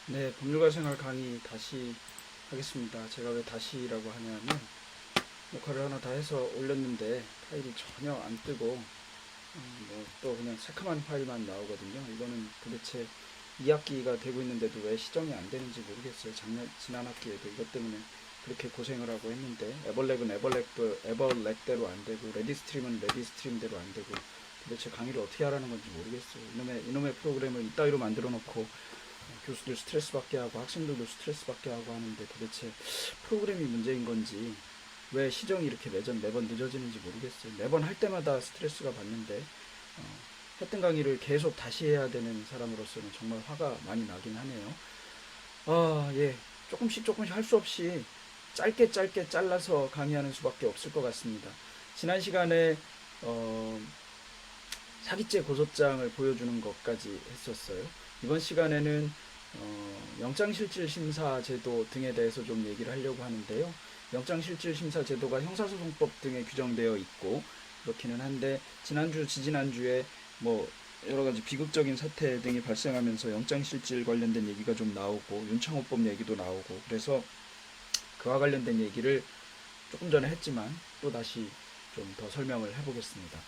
네, 법률가 생활 강의 다시 하겠습니다. 제가 왜 다시라고 하냐면 녹화를 하나 다 해서 올렸는데 파일이 전혀 안 뜨고 또 그냥 새카만 파일만 나오거든요. 이거는 도대체 2학기가 되고 있는데도 왜 시정이 안 되는지 모르겠어요. 지난 학기에도 이것 때문에 그렇게 고생을 하고 했는데 에벌렉은 에벌렉대로 안 되고 레디스트림은 레디스트림대로 안 되고 도대체 강의를 어떻게 하라는 건지 모르겠어요. 이놈의 프로그램을 이따위로 만들어 놓고 교수들 스트레스 받게 하고 학생들도 스트레스 받게 하고 하는데 도대체 프로그램이 문제인 건지 왜 시정이 이렇게 매번 늦어지는지 모르겠어요. 매번 할 때마다 스트레스가 받는데 했던 강의를 계속 다시 해야 되는 사람으로서는 정말 화가 많이 나긴 하네요. 예. 조금씩 할 수 없이 짧게 잘라서 강의하는 수밖에 없을 것 같습니다. 지난 시간에 사기죄 고소장을 보여주는 것까지 했었어요. 이번 시간에는 영장실질심사 제도 등에 대해서 좀 얘기를 하려고 하는데요. 영장실질심사 제도가 형사소송법 등에 규정되어 있고 그렇기는 한데 지난주, 지지난주에 뭐 여러가지 비극적인 사태 등이 발생하면서 영장실질 관련된 얘기가 좀 나오고 윤창호법 얘기도 나오고 그래서 그와 관련된 얘기를 조금 전에 했지만 또 다시 좀 더 설명을 해보겠습니다.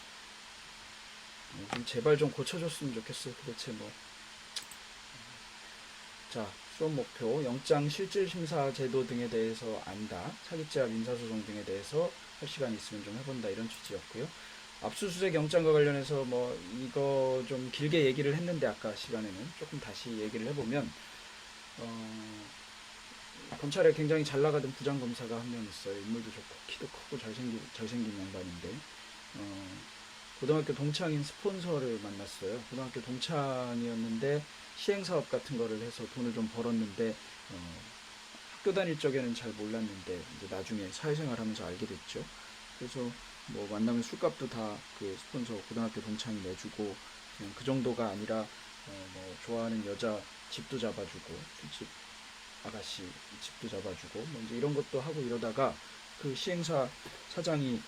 좀 제발 좀 고쳐줬으면 좋겠어요. 도대체 뭐. 자, 수업 목표, 영장 실질 심사 제도 등에 대해서 안다. 사기죄와 민사소송 등에 대해서 할 시간 있으면 좀 해본다. 이런 취지였고요. 압수수색 영장과 관련해서 뭐 이거 좀 길게 얘기를 했는데 아까 시간에는 조금 다시 얘기를 해보면 검찰에 굉장히 잘 나가던 부장검사가 한 명 있어요. 인물도 좋고 키도 크고 잘생긴 양반인데 고등학교 동창인 스폰서를 만났어요. 고등학교 동창이었는데 시행사업 같은 거를 해서 돈을 좀 벌었는데 학교 다닐 적에는 잘 몰랐는데 이제 나중에 사회생활 하면서 알게 됐죠. 그래서 뭐 만나면 술값도 다 그 스폰서 고등학교 동창이 내주고 그냥 그 정도가 아니라 뭐 좋아하는 여자 집도 잡아주고 술집 아가씨 집도 잡아주고 뭐 이제 이런 것도 하고 이러다가 그 시행사 사장이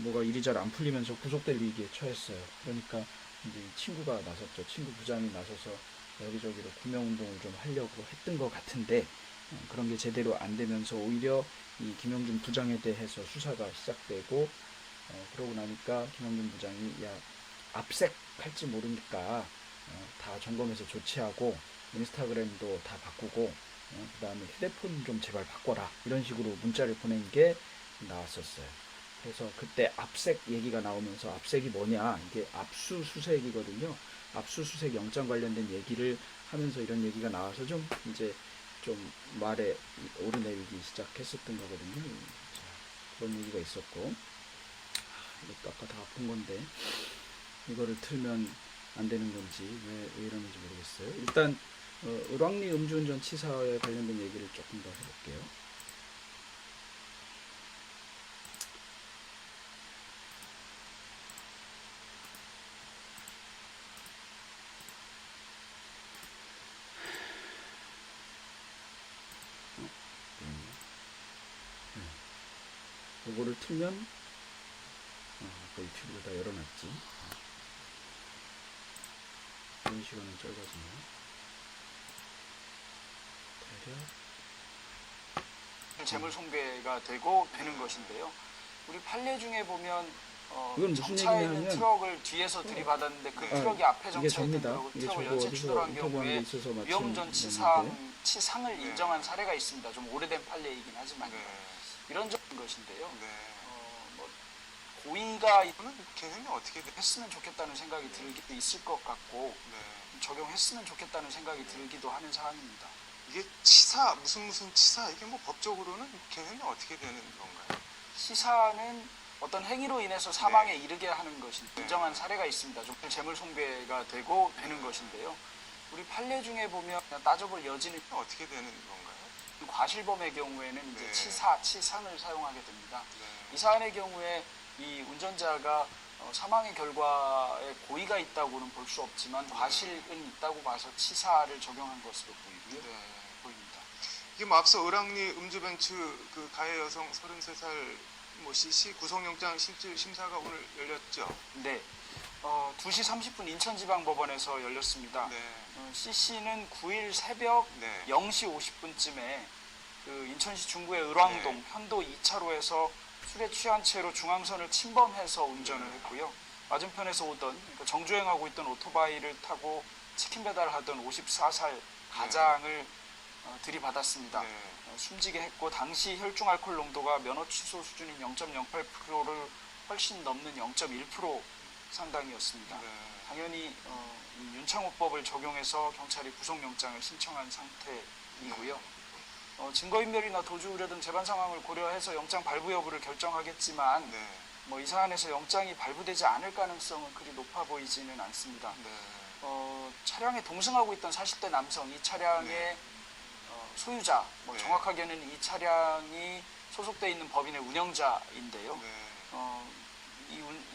뭐가 일이 잘 안 풀리면서 구속될 위기에 처했어요. 그러니까 이제 친구가 나섰죠. 친구 부장이 나서서 여기저기로 구명운동을 좀 하려고 했던 것 같은데 그런 게 제대로 안 되면서 오히려 이 김영준 부장에 대해서 수사가 시작되고 그러고 나니까 김영준 부장이 야 압색할지 모르니까 다 점검해서 조치하고 인스타그램도 다 바꾸고 그 다음에 휴대폰 좀 제발 바꿔라 이런 식으로 문자를 보낸 게 나왔었어요. 그래서 그때 압색 얘기가 나오면서 압색이 뭐냐 이게 압수수색이거든요. 압수수색 영장 관련된 얘기를 하면서 이런 얘기가 나와서 좀 이제 좀 말에 오르내리기 시작했었던 거거든요. 자, 그런 얘기가 있었고 이것도 아까 다 본 건데 이거를 틀면 안 되는 건지 왜 이러는지 모르겠어요. 일단 을왕리 음주운전 치사에 관련된 얘기를 조금 더 해볼게요. 이거를 틀면 아까 유튜브를 다 열어놨지. 이런 시간은 짧아지네요. 대략 재물 손괴가 되는 것인데요. 우리 판례 중에 보면 이건 무슨 정차해 있는 얘기냐면 트럭을 뒤에서 들이받았는데 그 트럭이 앞에 이게 정차했던 접니다. 트럭을 이게 트럭을 저도 연쇄 어디서 추돌한 인터뷰한 게 경우에 있어서 마침 위험운전 봤는데 치상을 인정한 사례가 있습니다. 좀 오래된 판례이긴 하지만 이런 적인 것인데요. 뭐 고의가 저는 개념이 어떻게 했으면 좋겠다는 생각이 들기도 있을 것 같고 적용했으면 좋겠다는 생각이 들기도 하는 사안입니다. 이게 치사 무슨 치사 이게 뭐 법적으로는 개념이 어떻게 되는 건가요? 치사는 어떤 행위로 인해서 사망에 이르게 하는 것이 인정한 사례가 있습니다. 좀 재물 손괴가 되는 것인데요. 우리 판례 중에 보면 따져볼 여지는 어떻게 되는 건가요? 과실범의 경우에는 이제 치상을 사용하게 됩니다. 네. 이 사안의 경우에 이 운전자가 사망의 결과에 고의가 있다고는 볼 수 없지만 과실은 있다고 봐서 치사를 적용한 것으로 보입니다. 이게 뭐 앞서 을왕리 음주벤츠 그 가해 여성 33살 뭐 씨씨 구속영장 실질 심사가 오늘 열렸죠. 네. 2시 30분 인천지방법원에서 열렸습니다. 네. CC는 9일 새벽 네. 0시 50분쯤에 그 인천시 중구의 을왕동 네. 현도 2차로에서 술에 취한 채로 중앙선을 침범해서 운전을 했고요. 맞은편에서 오던 그러니까 정주행하고 있던 오토바이를 타고 치킨 배달하던 54살 가장을 들이받았습니다. 네. 숨지게 했고 당시 혈중 알코올 농도가 면허 취소 수준인 0.08%를 훨씬 넘는 0.1% 상당이었습니다. 네. 당연히 이 윤창호법을 적용해서 경찰이 구속영장을 신청한 상태이고요. 증거인멸이나 도주 우려 등 재반 상황을 고려해서 영장 발부 여부를 결정하겠지만 네. 이 사안에서 영장이 발부되지 않을 가능성은 그리 높아 보이지는 않습니다. 네. 차량에 동승하고 있던 40대 남성, 이 차량의 네. 소유자, 네. 정확하게는 이 차량이 소속돼 있는 법인의 운영자인데요. 네.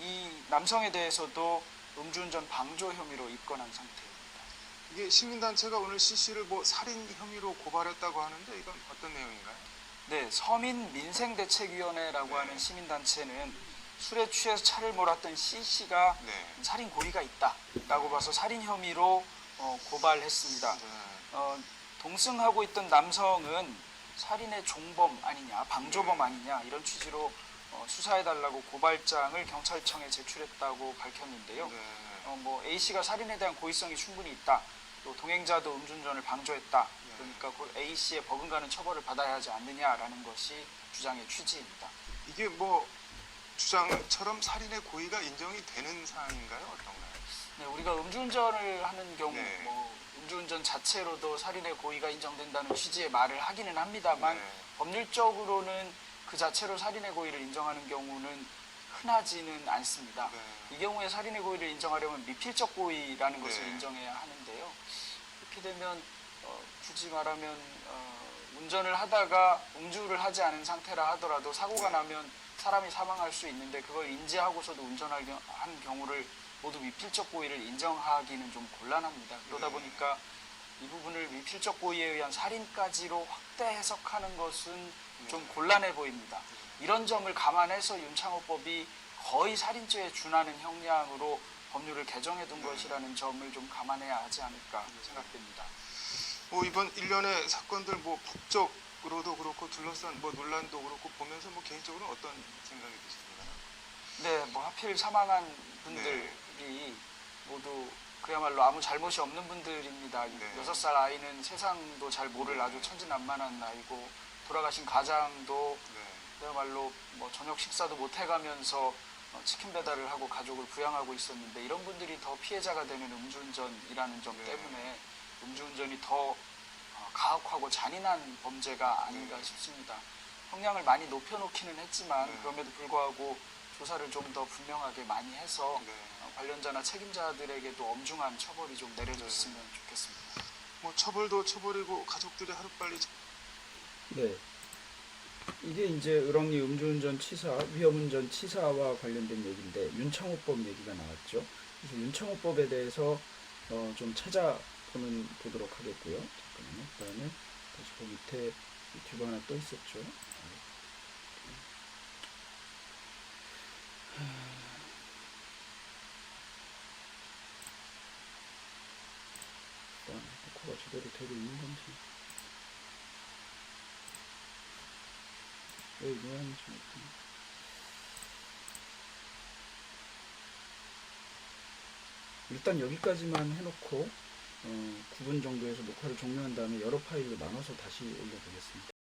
이 남성에 대해서도 음주운전 방조 혐의로 입건한 상태입니다. 이게 시민단체가 오늘 CC를 뭐 살인 혐의로 고발했다고 하는데 이건 어떤 내용인가요? 네, 서민민생대책위원회라고 네. 하는 시민단체는 술에 취해서 차를 몰았던 C씨가 네. 살인 고의가 있다라고 봐서 살인 혐의로 고발했습니다. 네. 동승하고 있던 남성은 살인의 종범 아니냐, 방조범 아니냐 이런 취지로 수사해달라고 고발장을 경찰청에 제출했다고 밝혔는데요. 네. A씨가 살인에 대한 고의성이 충분히 있다. 또 동행자도 음주운전을 방조했다. 네. 그러니까 A씨의 버금가는 처벌을 받아야 하지 않느냐라는 것이 주장의 취지입니다. 이게 뭐 주장처럼 살인의 고의가 인정이 되는 사항인가요? 어떤가요? 네, 우리가 음주운전을 하는 경우 네. 음주운전 자체로도 살인의 고의가 인정된다는 취지의 말을 하기는 합니다만 네. 법률적으로는 그 자체로 살인의 고의를 인정하는 경우는 흔하지는 않습니다. 네. 이 경우에 살인의 고의를 인정하려면 미필적 고의라는 네. 것을 인정해야 하는데요. 그렇게 되면 굳이 말하면 운전을 하다가 음주를 하지 않은 상태라 하더라도 사고가 네. 나면 사람이 사망할 수 있는데 그걸 인지하고서도 운전하는 경우를 모두 미필적 고의를 인정하기는 좀 곤란합니다. 그러다 네. 보니까 이 부분을 미필적 고의에 의한 살인까지로 확대 해석하는 것은 좀 곤란해 보입니다. 이런 점을 감안해서 윤창호법이 거의 살인죄에 준하는 형량으로 법률을 개정해 둔 것이라는 점을 좀 감안해야 하지 않을까 생각됩니다. 뭐 이번 일련의 사건들 뭐 법적으로도 그렇고 둘러싼 뭐 논란도 그렇고 보면서 뭐 개인적으로 어떤 생각이 드십니까? 네, 하필 사망한 분들이 모두 그야말로 아무 잘못이 없는 분들입니다. 네. 6살 아이는 세상도 잘 모를 아주 천진난만한 아이고 돌아가신 가장도 네. 그야말로 저녁 식사도 못 해가면서 치킨 배달을 하고 가족을 부양하고 있었는데 이런 분들이 더 피해자가 되는 음주운전이라는 점 네. 때문에 음주운전이 더 가혹하고 잔인한 범죄가 아닌가 네. 싶습니다. 형량을 많이 높여놓기는 했지만 네. 그럼에도 불구하고 조사를 좀 더 분명하게 많이 해서 네. 관련자나 책임자들에게도 엄중한 처벌이 좀 내려졌으면 좋겠습니다. 뭐 처벌도 처벌이고 가족들이 하루빨리 네. 이게 이제 을왕리 음주운전 치사, 위험운전 치사와 관련된 얘기인데 윤창호법 얘기가 나왔죠. 그래서 윤창호법에 대해서 좀 보도록 하겠고요. 잠깐만요. 그다음에 다시 그 밑에 유튜브 하나 또 있었죠. 일단 녹화가 제대로 되고 있는 건지 왜 유명한지 모르겠네. 일단 여기까지만 해놓고 9분 정도에서 녹화를 종료한 다음에 여러 파일로 나눠서 다시 올려보겠습니다.